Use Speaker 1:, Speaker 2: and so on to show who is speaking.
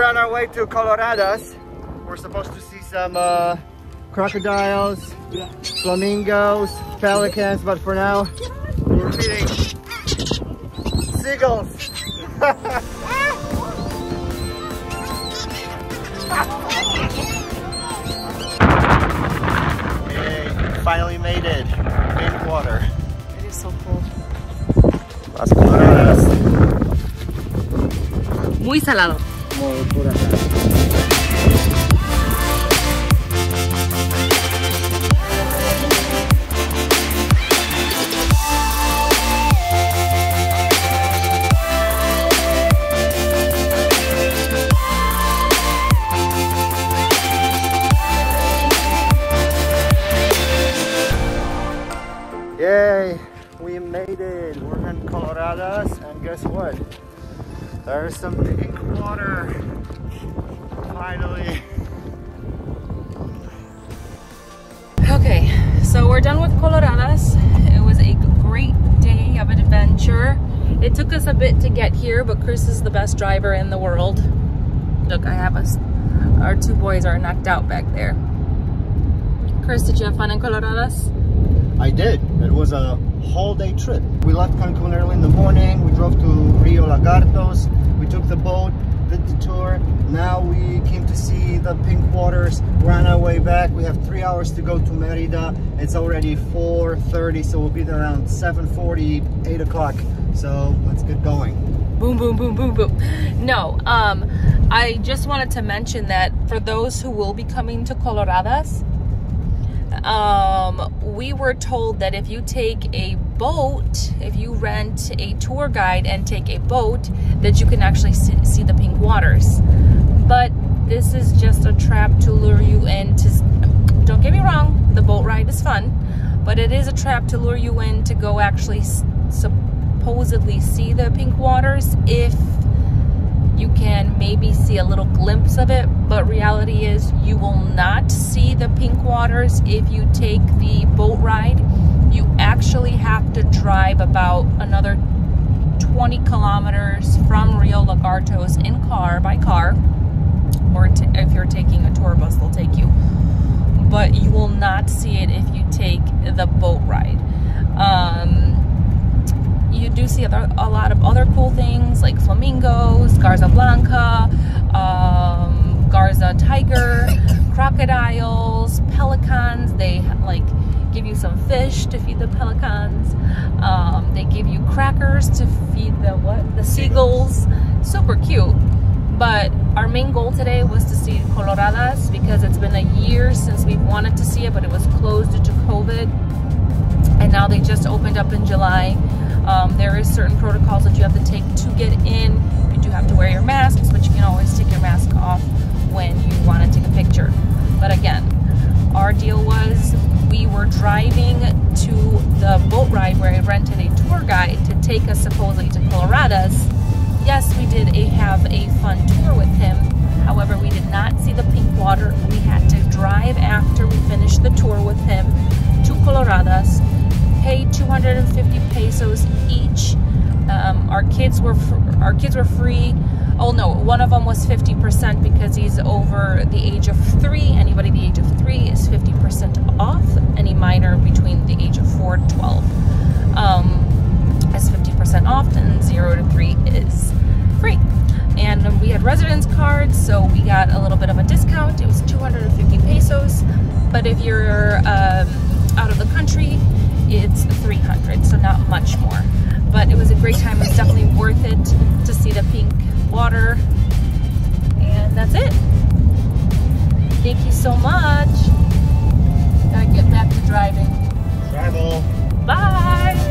Speaker 1: on our way to Coloradas. We're supposed to see some crocodiles, flamingos, pelicans, but for now we're feeding seagulls. Yay, finally made it in water.
Speaker 2: It is so cold.
Speaker 1: Las Coloradas.
Speaker 2: Muy salado.
Speaker 1: Muy pura. Yay, we made it. We're in Coloradas, and guess what? There's some pink water. Finally.
Speaker 2: Okay, so we're done with Coloradas. It was a great day of adventure. It took us a bit to get here, but Chris is the best driver in the world. Look, I have us. Our two boys are knocked out back there. Chris, did you have fun in Coloradas?
Speaker 1: I did. It was a whole day trip. We left Cancun early in the morning. We drove to Rio Lagartos. We took the boat, did the tour. Now we came to see the pink waters. We're on our way back. We have 3 hours to go to Merida. It's already 4:30, so we'll be there around 7:40, 8 o'clock. So let's get going.
Speaker 2: Boom, boom, boom, boom, boom. No, I just wanted to mention that for those who will be coming to Coloradas, we were told that if you take a boat, if you rent a tour guide and take a boat, that you can actually see the pink waters. But this is just a trap to lure you in to, don't get me wrong, the boat ride is fun, but it is a trap to lure you in to go actually supposedly see the pink waters if you can maybe see a little glimpse of it, but reality is you will not see the pink waters if you take the boat ride. You actually have to drive about another 20 kilometers from Rio Lagartos by car, or if you're taking a tour bus, they'll take you. But you will not see it if you take the boat ride. You do see a lot of other cool things like flamingos, garza blanca, garza tiger, crocodiles, pelicans. They like give you some fish to feed the pelicans. They give you crackers to feed the seagulls. Super cute. But our main goal today was to see Coloradas because it's been a year since we've wanted to see it, but it was closed due to COVID. And now they just opened up in July. There is certain protocols that you have to take to get in. You do have to wear your masks, but you can always take your mask off when you want to take a picture. But again, our deal was we were driving to the boat ride where I rented a tour guide to take us supposedly to Coloradas. Yes, we did have a fun tour with him. However, we did not see the pink water. We had to drive after we finished the tour with him to Coloradas. Paid 250 pesos each. Our kids were free. Oh no, one of them was 50% because he's over the age of 3. Anybody the age of 3 is 50% off. Any minor between the age of 4 to 12 is 50% off, and 0 to 3 is free. And we had residence cards, so we got a little bit of a discount. It was 250 pesos. But if you're out of the country, it's 300, so not much more. But it was a great time. It's definitely worth it to see the pink water. And that's it. Thank you so much. Gotta get back to driving.
Speaker 1: Travel.
Speaker 2: Bye.